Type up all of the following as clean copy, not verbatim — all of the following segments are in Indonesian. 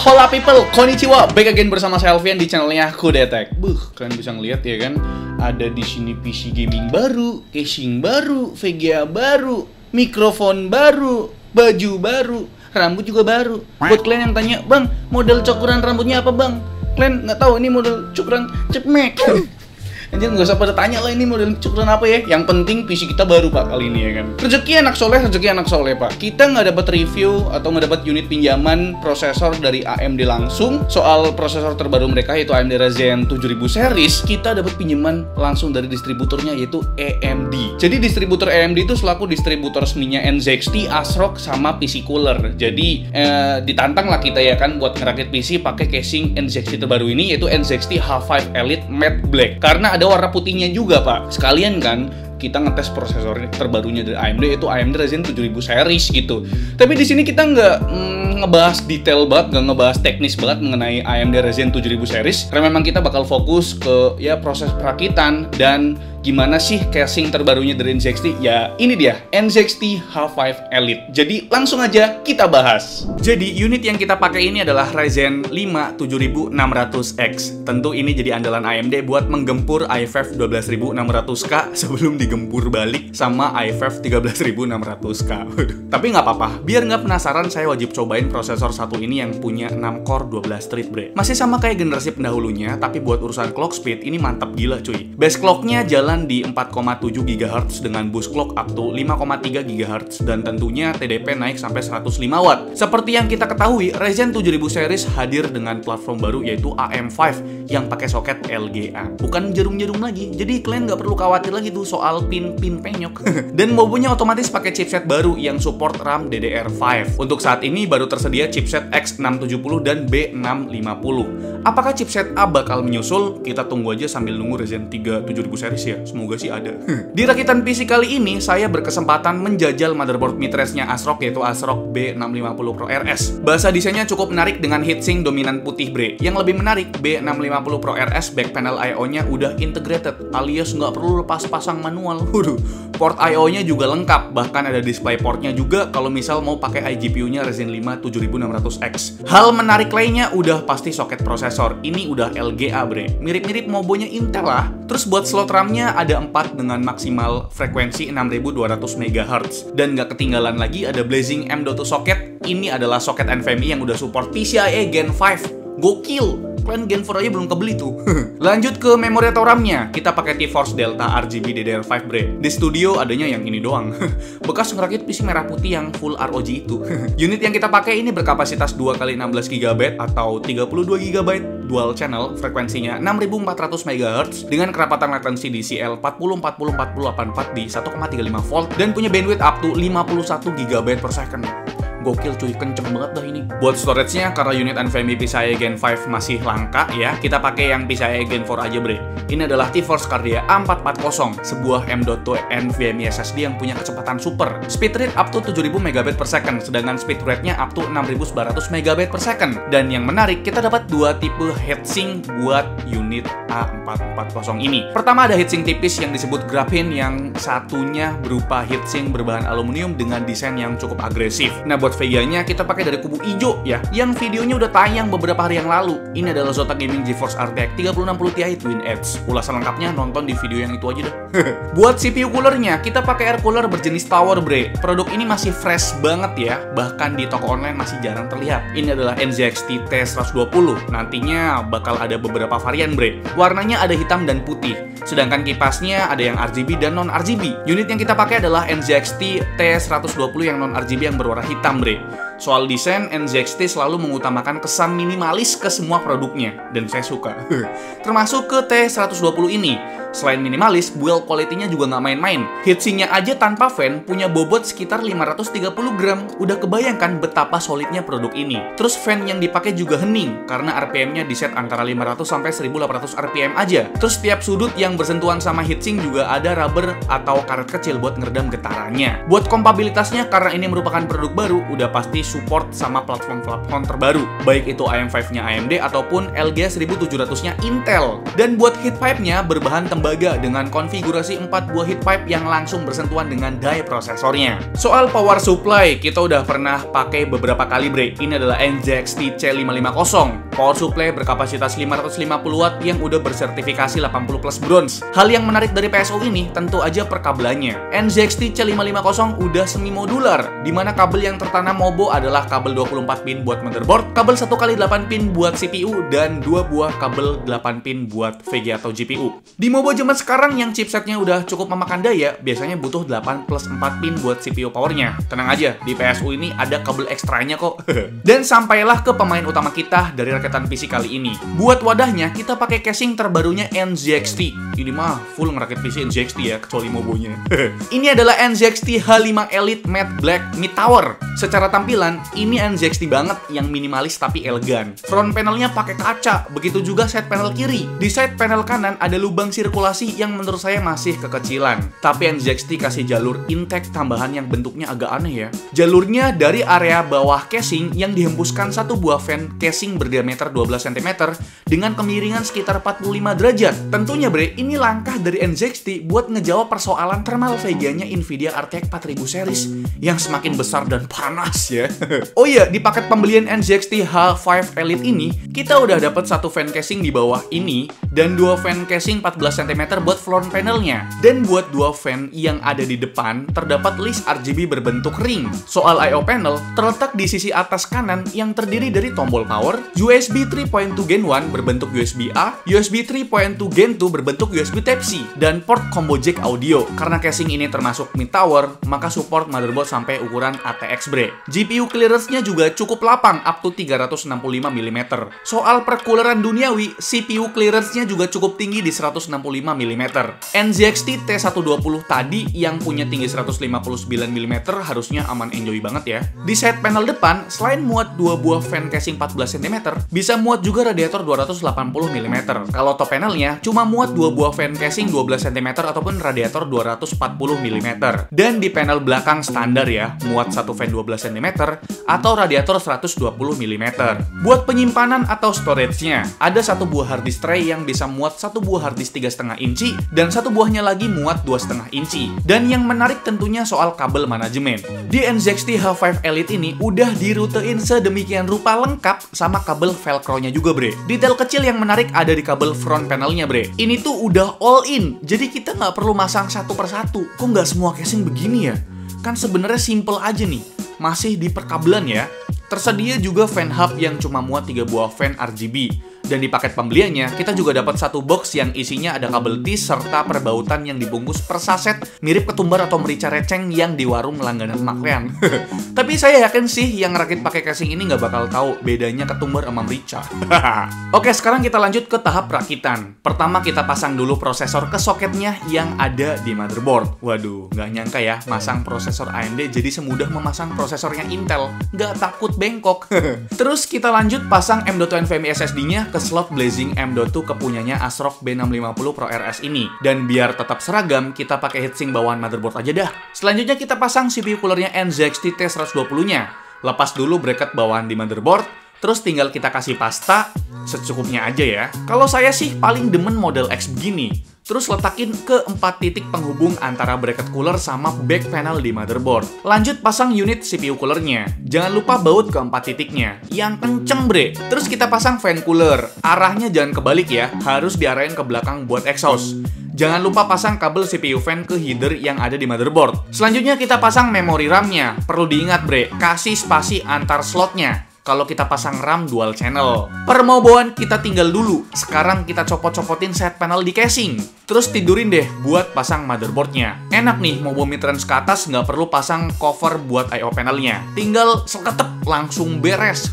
Hola people, konnichiwa. Back again bersama saya Alfian di channelnya Kudetek. Kalian bisa ngeliat ya kan, ada di sini PC gaming baru, casing baru, VGA baru, mikrofon baru, baju baru, rambut juga baru. Buat kalian yang tanya, "Bang, model cukuran rambutnya apa, Bang?" Kalian nggak tahu ini model cukuran cepmek. Anjir, nggak usah pada tanya lah ini model cukuran apa ya. Yang penting PC kita baru pak kali ini ya kan. Rezeki anak soleh pak. Kita nggak dapat review atau nggak dapat unit pinjaman prosesor dari AMD langsung. Soal prosesor terbaru mereka yaitu AMD Ryzen 7000 series, kita dapat pinjaman langsung dari distributornya yaitu AMD. Jadi distributor AMD itu selaku distributor resminya NZXT, ASRock sama PC Cooler. Jadi ditantang lah kita ya kan buat ngerakit PC pakai casing NZXT terbaru ini yaitu NZXT H5 Elite Matte Black. Karena ada warna putihnya juga pak. Sekalian kan kita ngetes prosesor terbarunya dari AMD itu AMD Ryzen 7000 series gitu. Tapi di sini kita nggak ngebahas detail banget, nggak ngebahas teknis banget mengenai AMD Ryzen 7000 series. Karena memang kita bakal fokus ke ya proses perakitan dan gimana sih casing terbarunya dari NZXT. Ya ini dia NZXT H5 Elite. Jadi langsung aja kita bahas. Jadi unit yang kita pakai ini adalah Ryzen 5 7600X. Tentu ini jadi andalan AMD buat menggempur i5 12600K sebelum digempur balik sama i5 13600K. Tapi nggak apa-apa, biar nggak penasaran saya wajib cobain prosesor satu ini yang punya 6 core 12 thread bre. Masih sama kayak generasi pendahulunya, tapi buat urusan clock speed ini mantap gila cuy. Base clocknya jalan di 4,7 GHz dengan boost clock up to 5,3 GHz dan tentunya TDP naik sampai 105 Watt. Seperti yang kita ketahui, Ryzen 7000 series hadir dengan platform baru yaitu AM5 yang pakai soket LGA. Bukan jarum-jarum lagi, jadi kalian nggak perlu khawatir lagi tuh soal pin-pin penyok. Dan mobonya otomatis pakai chipset baru yang support RAM DDR5. Untuk saat ini baru tersedia chipset X670 dan B650. Apakah chipset A bakal menyusul? Kita tunggu aja sambil nunggu Ryzen 3 7000 series ya. Semoga sih ada. Di rakitan PC kali ini, saya berkesempatan menjajal motherboard midrange-nya ASRock yaitu ASRock B650 Pro RS. Bahasa desainnya cukup menarik dengan heatsink dominan putih bre. Yang lebih menarik, B650 Pro RS back panel I/O-nya udah integrated alias nggak perlu lepas pasang manual. Port I/O-nya juga lengkap, bahkan ada display portnya juga kalau misal mau pakai iGPU-nya Ryzen 5 7600X. Hal menarik lainnya udah pasti soket prosesor. Ini udah LGA bre. Mirip-mirip mobonya Intel lah. Terus buat slot RAM-nya ada 4 dengan maksimal frekuensi 6200 MHz. Dan nggak ketinggalan lagi ada Blazing M.2 socket. Ini adalah soket NVMe yang udah support PCIe Gen 5. Gokil! Kalian Gen 4 aja belum kebeli tuh. Lanjut ke memori atau RAM-nya. Kita pakai T-Force Delta RGB DDR5 bre. Di studio adanya yang ini doang. Bekas ngerakit PC merah putih yang full ROG itu. Unit yang kita pakai ini berkapasitas 2x16 GB atau 32 GB dual channel, frekuensinya 6400 MHz dengan kerapatan latensi DCL 40-40-40-84 di 1,35 volt dan punya bandwidth up to 51 GB per second. Gokil cuy, kenceng banget dah ini. Buat storage-nya, karena unit NVMe PCIe Gen 5 masih langka ya, kita pakai yang PCIe Gen 4 aja bre. Ini adalah T-Force Cardia A440, sebuah M.2 NVMe SSD yang punya kecepatan super. Speed read up to 7000 MB per second, sedangkan speed rate-nya up to 6900 MB per second. Dan yang menarik, kita dapat dua tipe heatsink buat unit A440 ini. Pertama ada heatsink tipis yang disebut Graphene, yang satunya berupa heatsink berbahan aluminium dengan desain yang cukup agresif. Nah, buat VGA-nya kita pakai dari kubu ijo ya, yang videonya udah tayang beberapa hari yang lalu. Ini adalah Zotac Gaming GeForce RTX 3060 Ti Twin Edge. Ulasan lengkapnya nonton di video yang itu aja dah. Buat CPU coolernya, kita pakai air cooler berjenis Tower bre. Produk ini masih fresh banget ya, bahkan di toko online masih jarang terlihat. Ini adalah NZXT T120. Nantinya bakal ada beberapa varian bre. Warnanya ada hitam dan putih. Sedangkan kipasnya ada yang RGB dan non-RGB. Unit yang kita pakai adalah NZXT T120 yang non-RGB yang berwarna hitam bre. Soal desain, NZXT selalu mengutamakan kesan minimalis ke semua produknya, dan saya suka. Termasuk ke T120 ini. Selain minimalis, build quality-nya juga nggak main-main. Heatsinknya aja tanpa fan punya bobot sekitar 530 gram. Udah kebayangkan betapa solidnya produk ini. Terus fan yang dipakai juga hening, karena RPM-nya diset antara 500 sampai 1800 RPM aja. Terus tiap sudut yang bersentuhan sama heatsink juga ada rubber atau karet kecil buat ngeredam getarannya. Buat kompatibilitasnya, karena ini merupakan produk baru, udah pasti support sama platform-platform terbaru, baik itu AM5-nya AMD ataupun LGA 1700-nya Intel. Dan buat heat pipe-nya berbahan tembaga dengan konfigurasi 4 buah heat pipe yang langsung bersentuhan dengan die prosesornya. Soal power supply, kita udah pernah pakai beberapa kali bre. Ini adalah NZXT C550. Power supply berkapasitas 550 watt yang udah bersertifikasi 80 plus bronze. Hal yang menarik dari PSU ini tentu aja perkabelannya. NZXT C550 udah semi modular, dimana kabel yang tertanam Mobo adalah kabel 24 pin buat motherboard, kabel 1x8 pin buat CPU, dan 2 buah kabel 8 pin buat VGA atau GPU. Di Mobo zaman sekarang yang chipsetnya udah cukup memakan daya, biasanya butuh 8 plus 4 pin buat CPU powernya. Tenang aja, di PSU ini ada kabel ekstranya kok. Dan sampailah ke pemain utama kita dari raketan PC kali ini. Buat wadahnya, kita pakai casing terbarunya NZXT. Ini mah full ngerakit PC NZXT ya, kecuali Mobonya. Ini adalah NZXT H5 Elite Matte Black Mid Tower. Secara tampilan, ini NZXT banget yang minimalis tapi elegan. Front panelnya pakai kaca, begitu juga side panel kiri. Di side panel kanan ada lubang sirkulasi yang menurut saya masih kekecilan. Tapi NZXT kasih jalur intake tambahan yang bentuknya agak aneh ya. Jalurnya dari area bawah casing yang dihembuskan satu buah fan casing berdiameter 12 cm dengan kemiringan sekitar 45 derajat. Tentunya bre, ini langkah dari NZXT buat ngejawab persoalan thermal VGA-nya Nvidia RTX 4000 series yang semakin besar dan panas ya. Oh iya, di paket pembelian NZXT H5 Elite ini, kita udah dapat satu fan casing di bawah ini dan 2 fan casing 14 cm buat front panelnya. Dan buat 2 fan yang ada di depan, terdapat list RGB berbentuk ring. Soal I/O panel, terletak di sisi atas kanan yang terdiri dari tombol power, USB 3.2 Gen 1 berbentuk USB-A, USB 3.2 Gen 2 berbentuk USB Type-C, dan port combo jack audio. Karena casing ini termasuk mid tower, maka support motherboard sampai ukuran ATX bre. GPU clearance-nya juga cukup lapang, up to 365 mm. Soal percooleran duniawi, CPU clearance-nya juga cukup tinggi di 165 mm. NZXT T120 tadi yang punya tinggi 159 mm harusnya aman enjoy banget ya. Di side panel depan, selain muat 2 buah fan casing 14 cm, bisa muat juga radiator 280 mm. Kalau top panelnya, cuma muat 2 buah fan casing 12 cm ataupun radiator 240 mm. Dan di panel belakang standar ya, muat 1 fan 12 cm atau radiator 120 mm. Buat penyimpanan atau storage-nya, ada 1 buah hard disk tray yang bisa muat 1 buah hard disk 3,5 inci dan 1 buahnya lagi muat 2,5 inci. Dan yang menarik tentunya soal kabel manajemen. Di NZXT H5 Elite ini udah dirutein sedemikian rupa lengkap sama kabel velcro-nya juga bre. Detail kecil yang menarik ada di kabel front panelnya bre. Ini tuh udah all in, jadi kita nggak perlu masang satu persatu. Kok nggak semua casing begini ya? Kan sebenarnya simple aja nih. Masih di perkabelan ya. Tersedia juga fan hub yang cuma muat 3 buah fan RGB. Dan di paket pembeliannya, kita juga dapat satu box yang isinya ada kabel tis serta perbautan yang dibungkus per saset mirip ketumbar atau merica receng yang di warung langganan maklean. Tapi saya yakin sih yang rakit pakai casing ini nggak bakal tahu bedanya ketumbar sama merica. Oke, sekarang kita lanjut ke tahap rakitan. Pertama kita pasang dulu prosesor ke soketnya yang ada di motherboard. Waduh, nggak nyangka ya masang prosesor AMD jadi semudah memasang prosesornya Intel. Nggak takut bengkok. Terus kita lanjut pasang M.2 NVMe SSD-nya ke slot Blazing M.2 kepunyanya ASRock B650 Pro RS ini. Dan biar tetap seragam, kita pakai heatsink bawaan motherboard aja dah. Selanjutnya kita pasang CPU coolernya NZXT T120-nya. Lepas dulu bracket bawaan di motherboard, terus tinggal kita kasih pasta secukupnya aja ya. Kalau saya sih paling demen model X begini. Terus letakin ke 4 titik penghubung antara bracket cooler sama back panel di motherboard. Lanjut pasang unit CPU coolernya. Jangan lupa baut ke 4 titiknya. Yang kenceng bre. Terus kita pasang fan cooler. Arahnya jangan kebalik ya. Harus diarahin ke belakang buat exhaust. Jangan lupa pasang kabel CPU fan ke header yang ada di motherboard. Selanjutnya kita pasang memori RAM-nya. Perlu diingat bre, kasih spasi antar slotnya. Kalau kita pasang RAM dual channel. Permoboan kita tinggal dulu. Sekarang kita copot-copotin side panel di casing. Terus tidurin deh buat pasang motherboardnya. Enak nih, mau bawa mid-range ke atas nggak perlu pasang cover buat I/O panelnya. Tinggal seketep langsung beres.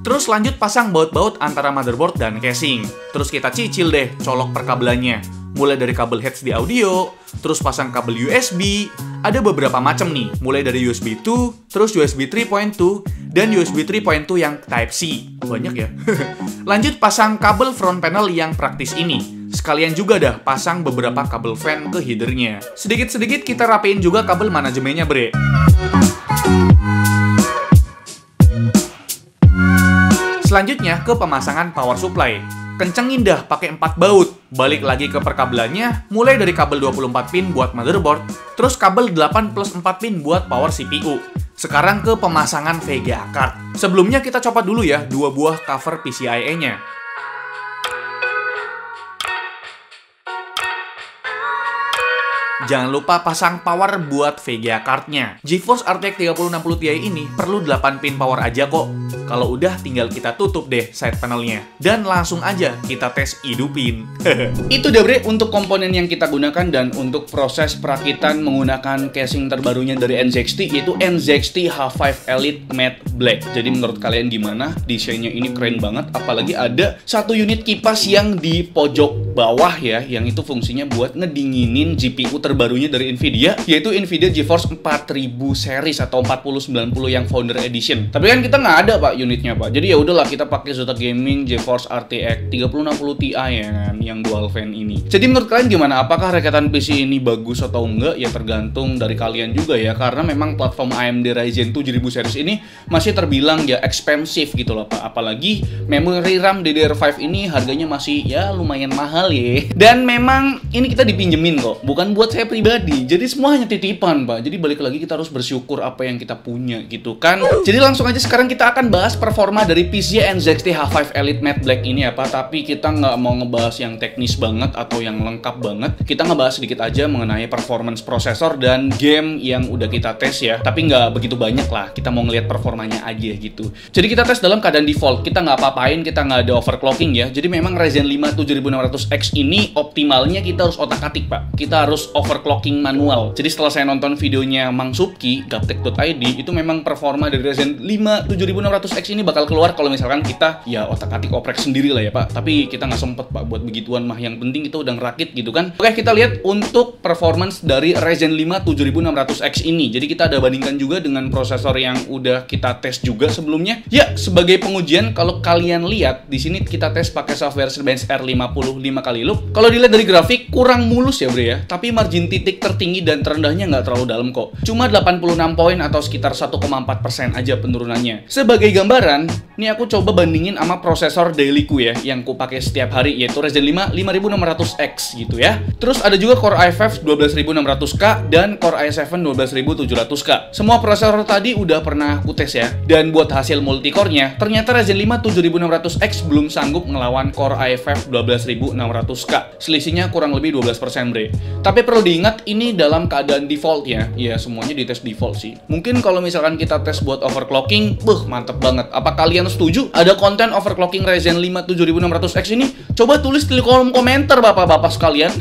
Terus lanjut pasang baut-baut antara motherboard dan casing. Terus kita cicil deh colok perkabelannya. Mulai dari kabel heads di audio, terus pasang kabel USB. Ada beberapa macam nih, mulai dari USB 2, terus USB 3.2, dan USB 3.2 yang Type-C. Banyak ya. Lanjut pasang kabel front panel yang praktis ini. Sekalian juga dah pasang beberapa kabel fan ke headernya. Sedikit-sedikit kita rapiin juga kabel manajemennya bre. Selanjutnya ke pemasangan power supply. Kencengin dah pakai 4 baut. Balik lagi ke perkabelannya, mulai dari kabel 24 pin buat motherboard, terus kabel 8 plus 4 pin buat power CPU. Sekarang ke pemasangan VGA card. Sebelumnya kita copot dulu ya 2 buah cover PCIe-nya. Jangan lupa pasang power buat VGA card-nya. GeForce RTX 3060 Ti ini perlu 8 pin power aja kok. Kalau udah tinggal kita tutup deh side panelnya. Dan langsung aja kita tes hidupin. Itu deh bre untuk komponen yang kita gunakan dan untuk proses perakitan menggunakan casing terbarunya dari NZXT, yaitu NZXT H5 Elite Matte Black. Jadi menurut kalian gimana? Desainnya ini keren banget, apalagi ada satu unit kipas yang di pojok bawah ya, yang itu fungsinya buat ngedinginin GPU terbarunya dari Nvidia, yaitu Nvidia GeForce 4000 series atau 4090 yang Founder Edition. Tapi kan kita nggak ada pak unitnya pak, jadi ya udahlah kita pakai Zotac Gaming GeForce RTX 3060 Ti ya kan, yang dual fan ini. Jadi menurut kalian gimana? Apakah rakitan PC ini bagus atau enggak? Ya tergantung dari kalian juga ya, karena memang platform AMD Ryzen 7000 series ini masih terbilang ya expensive gitu loh pak. Apalagi memori RAM DDR5 ini harganya masih ya lumayan mahal ya. Dan memang ini kita dipinjemin kok, bukan buat saya pribadi. Jadi semua hanya titipan pak. Jadi balik lagi kita harus bersyukur apa yang kita punya gitu kan. Jadi langsung aja sekarang kita akan bahas performa dari PC NZXT H5 Elite Matte Black ini ya pak. Tapi kita nggak mau ngebahas yang teknis banget atau yang lengkap banget. Kita ngebahas sedikit aja mengenai performance prosesor dan game yang udah kita tes ya. Tapi nggak begitu banyak lah. Kita mau ngeliat performanya aja gitu. Jadi kita tes dalam keadaan default. Kita nggak apa-apain, kita nggak ada overclocking ya. Jadi memang Ryzen 5 7600X ini optimalnya kita harus otak-atik pak. Kita harus overclocking manual. Jadi setelah saya nonton videonya Mang Subki, gaptek.id, itu memang performa dari Ryzen 5 7600X ini bakal keluar kalau misalkan kita ya otak-atik oprek sendiri lah ya pak. Tapi kita nggak sempet pak buat begituan mah. Yang penting kita udah ngerakit gitu kan. Oke, kita lihat untuk performance dari Ryzen 5 7600X ini. Jadi kita ada bandingkan juga dengan prosesor yang udah kita tes juga sebelumnya. Ya, sebagai pengujian kalau kalian lihat di sini kita tes pakai software Bench R50 5 kali loop. Kalau dilihat dari grafik kurang mulus ya bre ya. Tapi margin titik tertinggi dan terendahnya nggak terlalu dalam kok. Cuma 86 poin atau sekitar 1,4% aja penurunannya. Sebagai gambaran, ini aku coba bandingin sama prosesor dailyku ya, yang ku pakai setiap hari, yaitu Ryzen 5 5600X gitu ya. Terus ada juga Core i5 12600K dan Core i7 12700K. Semua prosesor tadi udah pernah aku tes ya. Dan buat hasil multicore-nya, ternyata Ryzen 5 7600X belum sanggup ngelawan Core i5 12600K. Selisihnya kurang lebih 12% bre. Tapi perlu diingat ini dalam keadaan default ya. Ya semuanya dites default sih. Mungkin kalau misalkan kita tes buat overclocking, mantep banget. Apa kalian setuju ada konten overclocking Ryzen 5 7600X ini? Coba tulis di kolom komentar bapak-bapak sekalian.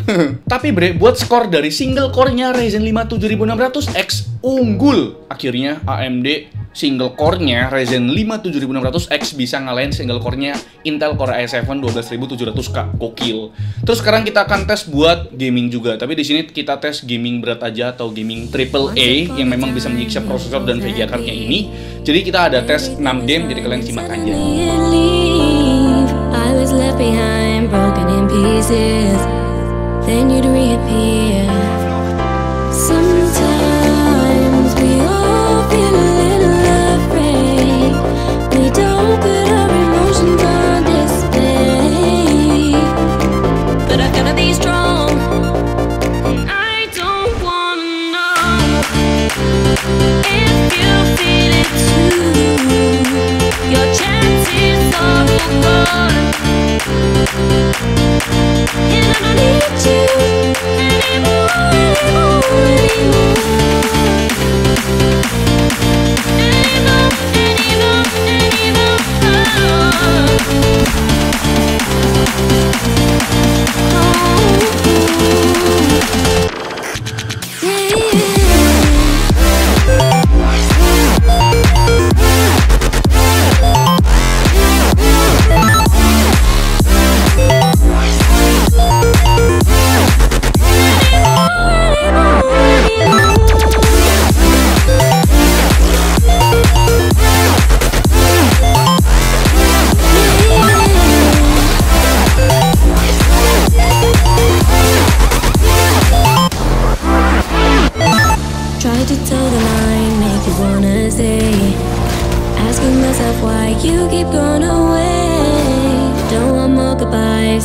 Tapi bre, buat skor dari single core-nya Ryzen 5 7600X unggul. Akhirnya AMD single core-nya Ryzen 5 7600X bisa ngalahin single core-nya Intel Core i7 12700K. Gokil. Terus sekarang kita akan tes buat gaming juga. Tapi di sini kita tes gaming berat aja atau gaming AAA yang memang bisa menyiksa prosesor dan VGA card-nya ini. Jadi kita ada tes 6 game, jadi kalian simak aja. I was left behind, broken in pieces. Then you'd reappear. Sometimes we all feel a little afraid. We don't put our emotions on display. But I gotta be strong, and I don't wanna know if you feel it too. Your chances are gone, and I don't need you anymore.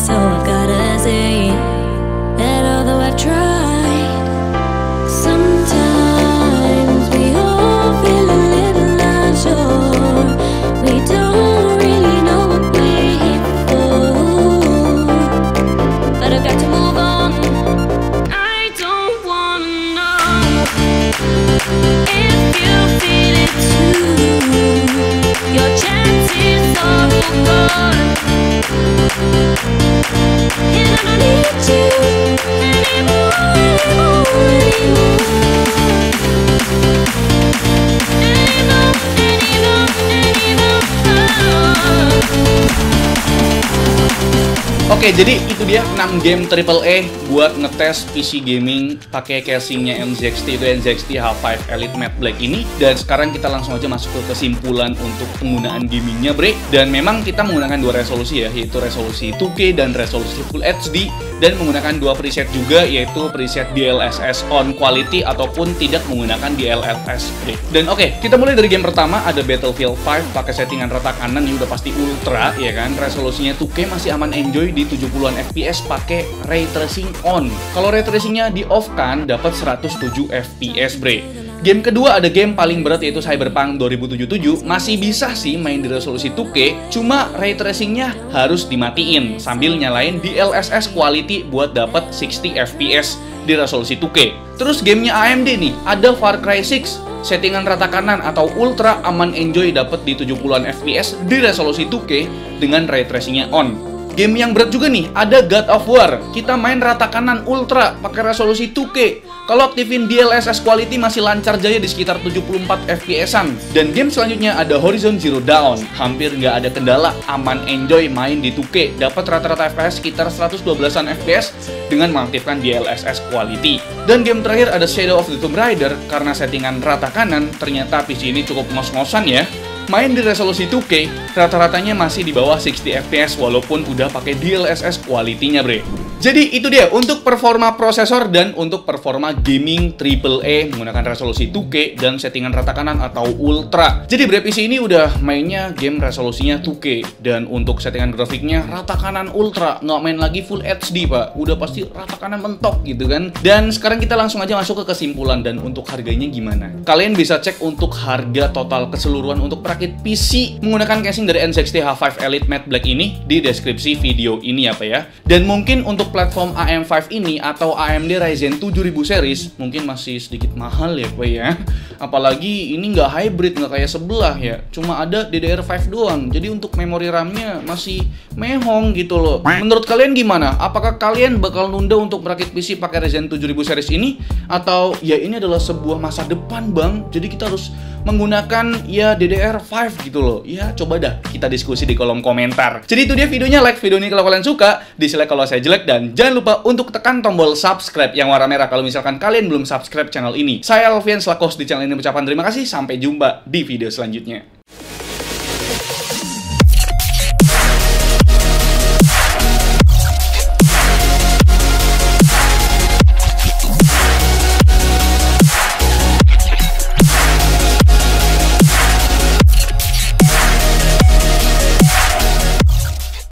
So I've gotta say that although I've tried, sometimes we all feel a little unsure. We don't really know what we're here for, but I've got to move on. I don't wanna know if you feel it too. Your chances are all gone, and I don't need you anymore, Oke, jadi itu dia 6 game AAA buat ngetes PC gaming pakai casingnya NZXT, itu NZXT H5 Elite Matte Black ini. Dan sekarang kita langsung aja masuk ke kesimpulan untuk penggunaan gamingnya, Bre. Dan memang kita menggunakan dua resolusi ya, yaitu resolusi 2K dan resolusi Full HD. Dan menggunakan dua preset juga, yaitu preset DLSS on quality ataupun tidak menggunakan DLSS, Bre. Dan oke, kita mulai dari game pertama, ada Battlefield 5 pakai settingan rata kanan, ini udah pasti ultra ya kan. Resolusinya 2K masih aman enjoy di 70-an FPS pakai ray tracing on. Kalau ray tracingnya di off kan dapat 107 FPS, Bre. Game kedua ada game paling berat yaitu Cyberpunk 2077. Masih bisa sih main di resolusi 2K, cuma ray tracingnya harus dimatiin sambil nyalain DLSS quality buat dapat 60 FPS di resolusi 2K. Terus gamenya AMD nih, ada Far Cry 6 settingan rata kanan atau ultra aman enjoy dapat di 70-an FPS di resolusi 2K dengan ray tracingnya on. Game yang berat juga nih, ada God of War. Kita main rata kanan ultra pakai resolusi 2K. Kalau aktifin DLSS quality masih lancar jaya di sekitar 74 FPS-an. Dan game selanjutnya ada Horizon Zero Dawn. Hampir nggak ada kendala, aman enjoy main di 2K. Dapat rata-rata FPS sekitar 112-an FPS dengan mengaktifkan DLSS quality. Dan game terakhir ada Shadow of the Tomb Raider. Karena settingan rata kanan, ternyata PC ini cukup ngos-ngosan ya. Main di resolusi 2K, rata-ratanya masih di bawah 60 FPS walaupun udah pakai DLSS quality-nya, Bre. Jadi itu dia untuk performa prosesor dan untuk performa gaming AAA menggunakan resolusi 2K dan settingan rata kanan atau ultra. Jadi Bre, PC ini udah mainnya game resolusinya 2K dan untuk settingan grafiknya rata kanan ultra, nggak main lagi Full HD, Pak. Udah pasti rata kanan mentok gitu kan. Dan sekarang kita langsung aja masuk ke kesimpulan dan untuk harganya gimana. Kalian bisa cek untuk harga total keseluruhan untuk perakit PC menggunakan casing dari NZXT H5 Elite Matte Black ini di deskripsi video ini apa ya. Dan mungkin untuk platform AM5 ini atau AMD Ryzen 7000 series mungkin masih sedikit mahal ya Pak ya. Apalagi ini nggak hybrid, nggak kayak sebelah ya, cuma ada DDR5 doang. Jadi untuk memori RAM-nya masih mehong gitu loh. Menurut kalian gimana? Apakah kalian bakal nunda untuk merakit PC pakai Ryzen 7000 series ini? Atau ya ini adalah sebuah masa depan bang, jadi kita harus menggunakan ya DDR5 gitu loh. Ya coba dah kita diskusi di kolom komentar. Jadi itu dia videonya, like video ini kalau kalian suka, dislike kalau saya jelek, dan jangan lupa untuk tekan tombol subscribe yang warna merah kalau misalkan kalian belum subscribe channel ini. Saya Alfian selaku host di channel ini mengucapkan terima kasih, sampai jumpa di video selanjutnya.